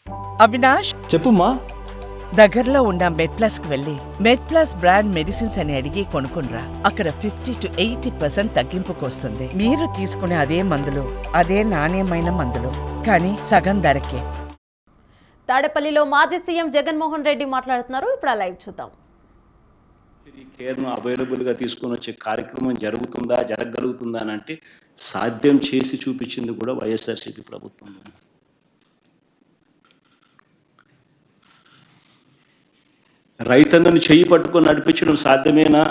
అవినాష్, చెప్పుమ్మా. దగ్గరలో ఉన్న మెడ్ప్లస్కి వెళ్ళి మెడ్ప్లస్ బ్రాండ్ మెడిసిన్స్ అని అడిగి కొనుక్కునరా. అక్కడ 50-80% తగ్గింపుకు వస్తుంది. మీరు తీసుకునే అదే మందులు, అదే నాణ్యమైన మందులు, కానీ సగం ధరకే. తాడేపల్లిలో మాజీ సీఎం జగన్మోహన్ రెడ్డి మాట్లాడుతున్నారు. ఇప్పుడు ఆ లైవ్ చూద్దాం. కేర్ను అవైలబుల్గా తీసుకొని వచ్చే కార్యక్రమం జరగగలుగుతుందా అని అంటే సాధ్యం చేసి చూపించింది కూడా వైఎస్ఆర్సీపీ ప్రభుత్వం. రైతన్నను చేయి పట్టుకొని నడిపించడం సాధ్యమేనా?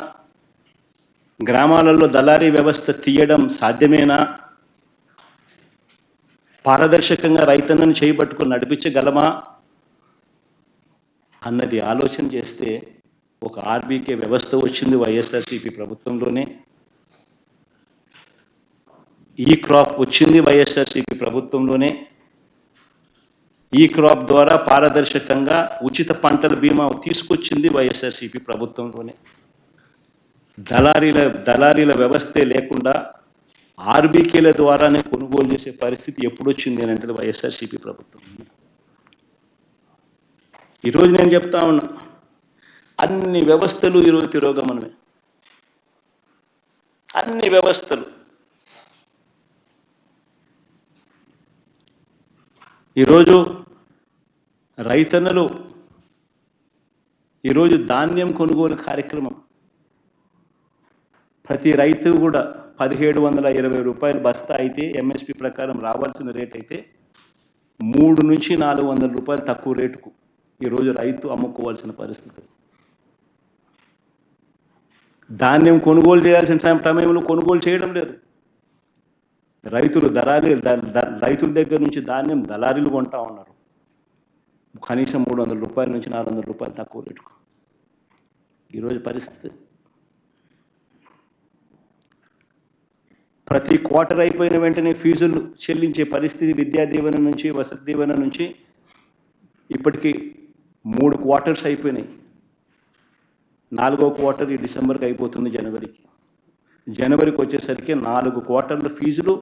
గ్రామాలలో దళారీ వ్యవస్థ తీయడం సాధ్యమేనా? పారదర్శకంగా రైతన్నను చేయి పట్టుకొని నడిపించగలమా అన్నది ఆలోచన చేస్తే ఒక ఆర్బీకే వ్యవస్థ వచ్చింది వైఎస్ఆర్సీపీ ప్రభుత్వంలోనే. ఈ క్రాప్ వచ్చింది వైఎస్ఆర్సీపీ ప్రభుత్వంలోనే. ఈ క్రాప్ ద్వారా పారదర్శకంగా ఉచిత పంటల బీమా తీసుకొచ్చింది వైఎస్ఆర్సీపీ ప్రభుత్వంలోనే. దళారీల వ్యవస్థే లేకుండా ఆర్బీకేల ద్వారానే కొనుగోలు చేసే పరిస్థితి ఎప్పుడు వచ్చింది అని అంటే వైఎస్ఆర్సీపీ ప్రభుత్వం. ఈరోజు నేను చెప్తా ఉన్నా, అన్ని వ్యవస్థలు ఈరోజు తిరోగమనమే. అన్ని వ్యవస్థలు ఈరోజు రైతన్నలు ఈరోజు ధాన్యం కొనుగోలు కార్యక్రమం ప్రతి రైతు కూడా 1720 రూపాయలు బస్తా అయితే ఎంఎస్పి ప్రకారం రావాల్సిన రేట్ అయితే 300 నుంచి 400 రూపాయలు తక్కువ రేటుకు ఈరోజు రైతు అమ్ముకోవాల్సిన పరిస్థితి. ధాన్యం కొనుగోలు చేయాల్సిన సమయంలో కొనుగోలు చేయడం లేదు. రైతుల దగ్గర నుంచి ధాన్యం దళారీలు కొంటా ఉన్నారు. కనీసం 300 రూపాయల నుంచి 400 రూపాయలు తక్కువ రేటుకు ఈరోజు పరిస్థితి. ప్రతి క్వార్టర్ అయిపోయిన వెంటనే ఫీజులు చెల్లించే పరిస్థితి. విద్యా దీవెన నుంచి, వసతి దీవెన నుంచి ఇప్పటికీ 3 క్వార్టర్స్ అయిపోయినాయి. 4వ క్వార్టర్ ఈ డిసెంబర్కి అయిపోతుంది. జనవరికి వచ్చేసరికి 4 క్వార్టర్ల ఫీజులు,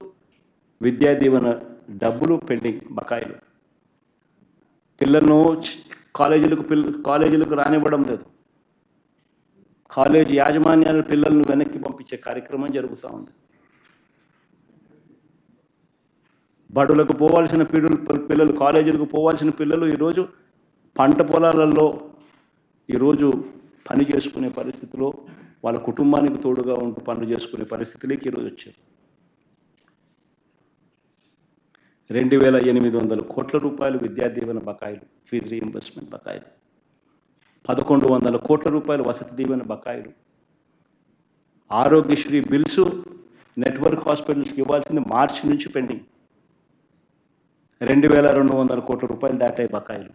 విద్యా దీవెన డబ్బులు పెండింగ్ బకాయిలు. పిల్లలను కాలేజీలకు రానివ్వడం లేదు. కాలేజీ యాజమాన్యాలు పిల్లలను వెనక్కి పంపించే కార్యక్రమం జరుగుతూ ఉంది. బడులకు పోవాల్సిన పిల్లలు, కాలేజీలకు పోవాల్సిన పిల్లలు ఈరోజు పంట పొలాలలో ఈరోజు పని చేసుకునే పరిస్థితిలో, వాళ్ళ కుటుంబానికి తోడుగా ఉంటూ పనులు చేసుకునే పరిస్థితిలోకి ఈరోజు వచ్చారు. 2800 కోట్ల రూపాయలు విద్యా దీవెన బకాయిలు, ఫీజు రీయింబర్స్మెంట్ బకాయిలు. 1100 కోట్ల రూపాయలు వసతి దీవెన బకాయిలు. ఆరోగ్యశ్రీ బిల్స్ నెట్వర్క్ హాస్పిటల్స్కి ఇవ్వాల్సింది మార్చి నుంచి పెండింగ్. 2200 కోట్ల రూపాయలు దాటాయి బకాయిలు.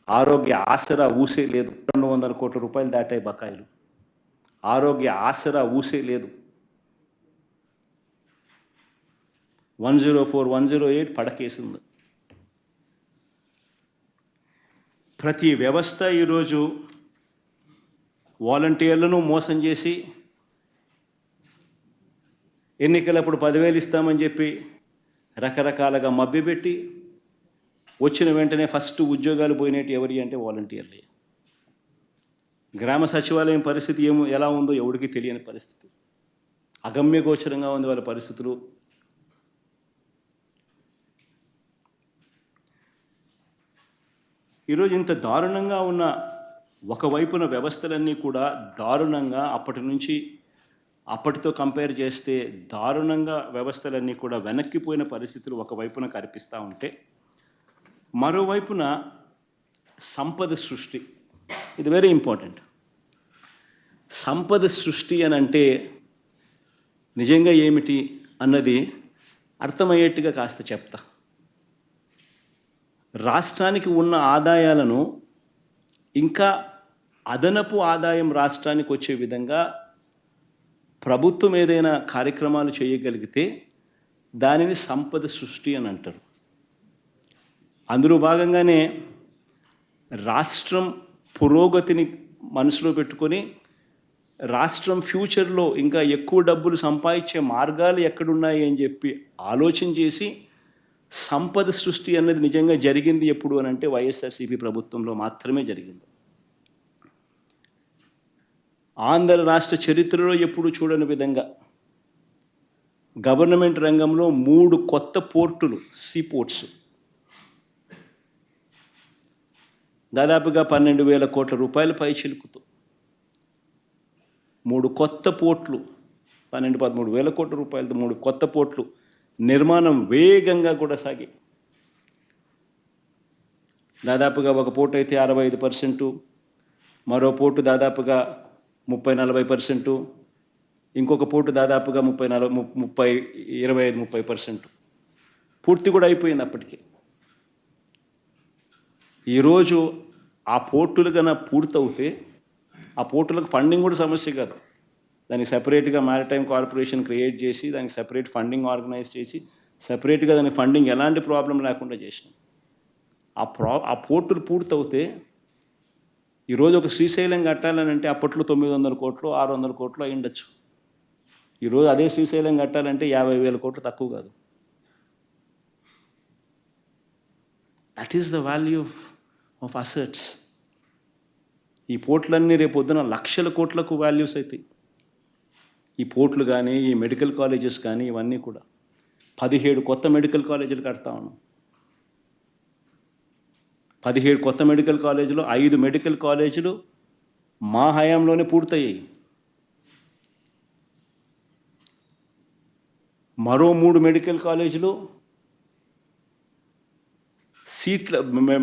ఆరోగ్య ఆసరా ఊసే లేదు. 200 కోట్ల రూపాయలు దాటాయి బకాయిలు. ఆరోగ్య ఆసరా ఊసే లేదు. 104, 108 పడకేసింది. ప్రతి వ్యవస్థ ఈరోజు వాలంటీర్లను మోసం చేసి ఎన్నికలప్పుడు 10,000 ఇస్తామని చెప్పి రకరకాలుగా మభ్యపెట్టి వచ్చిన వెంటనే ఫస్ట్ ఉద్యోగాలు పోయినట్టు ఎవరి అంటే వాలంటీర్లే. గ్రామ సచివాలయం పరిస్థితి ఎలా ఉందో ఎవరికి తెలియని పరిస్థితి. అగమ్యగోచరంగా ఉంది వాళ్ళ పరిస్థితులు. ఈరోజు ఇంత దారుణంగా ఉన్న ఒకవైపున వ్యవస్థలన్నీ కూడా దారుణంగా అప్పటితో కంపేర్ చేస్తే దారుణంగా వ్యవస్థలన్నీ కూడా వెనక్కిపోయిన పరిస్థితులు ఒకవైపున కనిపిస్తూ ఉంటే, మరోవైపున సంపద సృష్టి, ఇది వెరీ ఇంపార్టెంట్. సంపద సృష్టి అని అంటే నిజంగా ఏమిటి అన్నది అర్థమయ్యేట్టుగా కాస్త చెప్తా. రాష్ట్రానికి ఉన్న ఆదాయాలను ఇంకా అదనపు ఆదాయం రాష్ట్రానికి వచ్చే విధంగా ప్రభుత్వం ఏదైనా కార్యక్రమాలు చేయగలిగితే దానిని సంపద సృష్టి అని అంటారు. అందులో భాగంగానే రాష్ట్రం పురోగతిని మనసులో పెట్టుకొని రాష్ట్రం ఫ్యూచర్లో ఇంకా ఎక్కువ డబ్బులు సంపాదించే మార్గాలు ఎక్కడున్నాయి అని చెప్పి ఆలోచన చేసి సంపద సృష్టి అన్నది నిజంగా జరిగింది ఎప్పుడు అని అంటే వైఎస్ఆర్సీపీ ప్రభుత్వంలో మాత్రమే జరిగింది. ఆంధ్ర రాష్ట్ర చరిత్రలో ఎప్పుడు చూడని విధంగా గవర్నమెంట్ రంగంలో 3 కొత్త పోర్టులు, సీ పోర్ట్స్, దాదాపుగా 12,000 కోట్ల రూపాయల పై చిలుకుతూ 3 కొత్త పోర్ట్లు, 12-13 వేల కోట్ల రూపాయలతో 3 కొత్త పోర్ట్లు నిర్మాణం వేగంగా కూడా సాగి దాదాపుగా ఒక పోర్టు అయితే 65%, మరో పోర్టు దాదాపుగా 30-40%, ఇంకొక పోర్టు దాదాపుగా 25-30% పూర్తి కూడా అయిపోయింది అప్పటికి. ఈరోజు ఆ పోర్టులు కన్నా పూర్తవుతే ఆ పోర్టులకు ఫండింగ్ కూడా సమస్య కాదు. దానికి సెపరేట్గా మ్యారిటైమ్ కార్పొరేషన్ క్రియేట్ చేసి దానికి సెపరేట్ ఫండింగ్ ఆర్గనైజ్ చేసి సెపరేట్గా దానికి ఫండింగ్ ఎలాంటి ప్రాబ్లం లేకుండా చేసినాం. ఆ పోర్టులు పూర్తవుతే ఈరోజు ఒక శ్రీశైలం కట్టాలని అంటే అప్పట్లో 900 కోట్లు 600 కోట్లు అయి ఉండొచ్చు. ఈరోజు అదే శ్రీశైలం కట్టాలంటే 50,000 కోట్లు తక్కువ కాదు. That is the value of assets. ఈ పోర్టులన్నీ రేపొద్దున లక్షల కోట్లకు వాల్యూస్ అవుతాయి. ఈ పోర్టులు కానీ ఈ మెడికల్ కాలేజెస్ కానీ ఇవన్నీ కూడా 17 కొత్త మెడికల్ కాలేజీలు కడతా ఉన్నాం. 17 కొత్త మెడికల్ కాలేజీలు, 5 మెడికల్ కాలేజీలు మా హయాంలోనే పూర్తయ్యాయి. మరో 3 మెడికల్ కాలేజీలు సీట్ల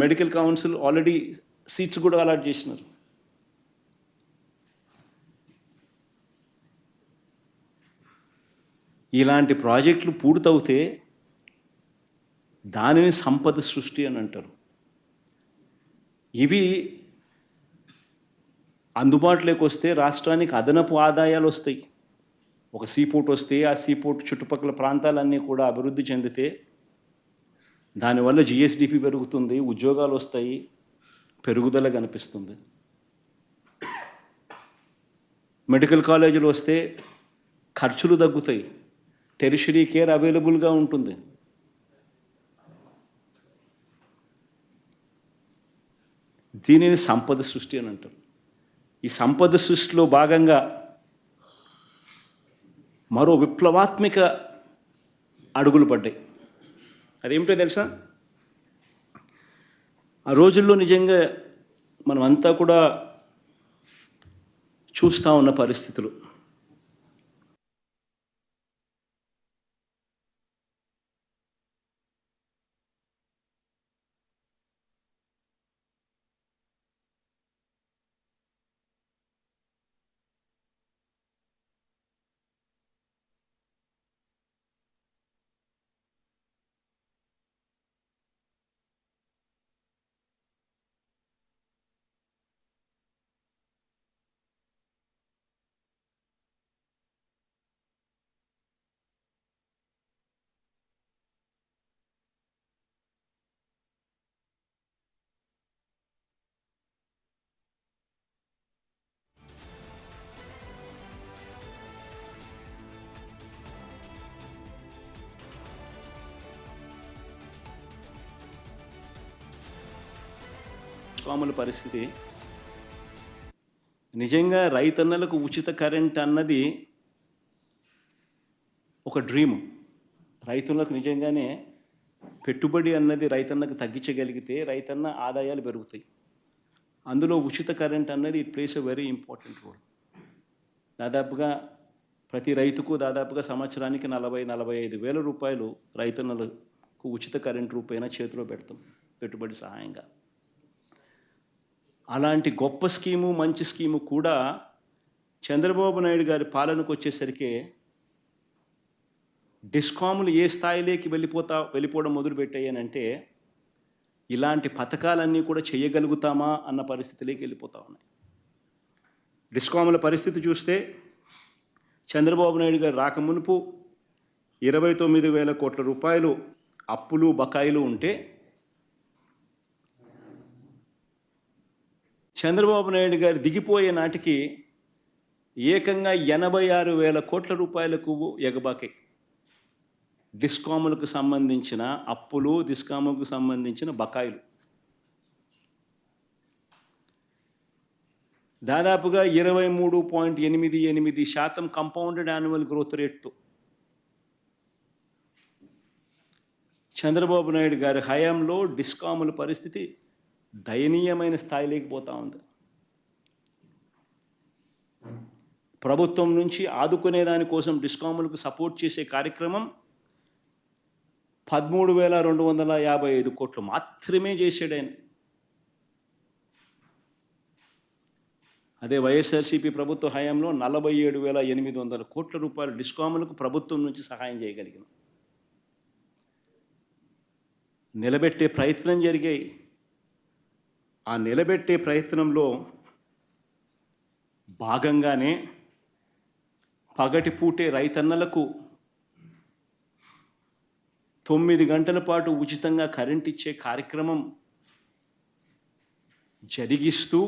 మెడికల్ కౌన్సిల్ ఆల్రెడీ సీట్స్ కూడా అలాట్ చేసినారు. ఇలాంటి ప్రాజెక్టులు పూర్తవుతే దానిని సంపద సృష్టి అని అంటారు. ఇవి అందుబాటులోకి వస్తే రాష్ట్రానికి అదనపు ఆదాయాలు వస్తాయి. ఒక సీపోర్ట్ వస్తే ఆ సీపోర్ట్ చుట్టుపక్కల ప్రాంతాలన్నీ కూడా అభివృద్ధి చెందితే దానివల్ల జిఎస్డిపి పెరుగుతుంది, ఉద్యోగాలు వస్తాయి, పెరుగుదల కనిపిస్తుంది. మెడికల్ కాలేజీలు వస్తే ఖర్చులు తగ్గుతాయి, టెరిషరీ కేర్ అవైలబుల్గా ఉంటుంది. దీనిని సంపద సృష్టి అని అంటారు. ఈ సంపద సృష్టిలో భాగంగా మరో విప్లవాత్మక అడుగులు పడ్డాయి. అదేమిటో తెలుసా? ఆ రోజుల్లో నిజంగా మనమంతా కూడా చూస్తూ ఉన్న పరిస్థితులు. స్వాముల పరిస్థితి నిజంగా రైతన్నలకు ఉచిత కరెంట్ అన్నది ఒక డ్రీము. రైతులకు నిజంగానే పెట్టుబడి అన్నది రైతన్నకు తగ్గించగలిగితే రైతన్న ఆదాయాలు పెరుగుతాయి. అందులో ఉచిత కరెంట్ అన్నది it plays a very important role. దాదాపుగా ప్రతి రైతుకు దాదాపుగా సంవత్సరానికి 40-45 వేల రూపాయలు రైతన్నలకు ఉచిత కరెంట్ రూపైనా చేతిలో పెడతాం పెట్టుబడి సహాయంగా. అలాంటి గొప్ప స్కీము, మంచి స్కీము కూడా చంద్రబాబు నాయుడు గారి పాలనకు వచ్చేసరికి డిస్కాములు ఏ స్థాయిలోకి వెళ్ళిపోవడం మొదలుపెట్టాయనంటే ఇలాంటి పథకాలన్నీ కూడా చేయగలుగుతామా అన్న పరిస్థితిలోకి వెళ్ళిపోతా ఉన్నాయి. డిస్కాముల పరిస్థితి చూస్తే చంద్రబాబు నాయుడు గారు రాకమునుపు 29,000 కోట్ల రూపాయలు అప్పులు బకాయిలు ఉంటే చంద్రబాబు నాయుడు గారు దిగిపోయే నాటికి ఏకంగా 86,000 కోట్ల రూపాయలకు ఎగబాకాయి. డిస్కాములకు సంబంధించిన అప్పులు, డిస్కాములకు సంబంధించిన బకాయిలు దాదాపుగా 23.88% కంపౌండెడ్ యాన్యువల్ గ్రోత్ రేట్తో చంద్రబాబు నాయుడు గారి హయాంలో డిస్కాముల పరిస్థితి దయనీయమైన స్థాయిలోకి పోతా ఉంది. ప్రభుత్వం నుంచి ఆదుకునే దానికోసం డిస్కాములకు సపోర్ట్ చేసే కార్యక్రమం 13,255 కోట్లు మాత్రమే చేశాడు ఆయన. అదే వైఎస్ఆర్సీపీ ప్రభుత్వ హయాంలో 47,800 కోట్ల రూపాయల డిస్కాములకు ప్రభుత్వం నుంచి సహాయం చేయగలిగిన నిలబెట్టే ప్రయత్నం జరిగాయి. ఆ నిలబెట్టే ప్రయత్నంలో భాగంగానే పగటిపూటే రైతన్నలకు 9 గంటల పాటు ఉచితంగా కరెంట్ ఇచ్చే కార్యక్రమం జరిగిస్తూ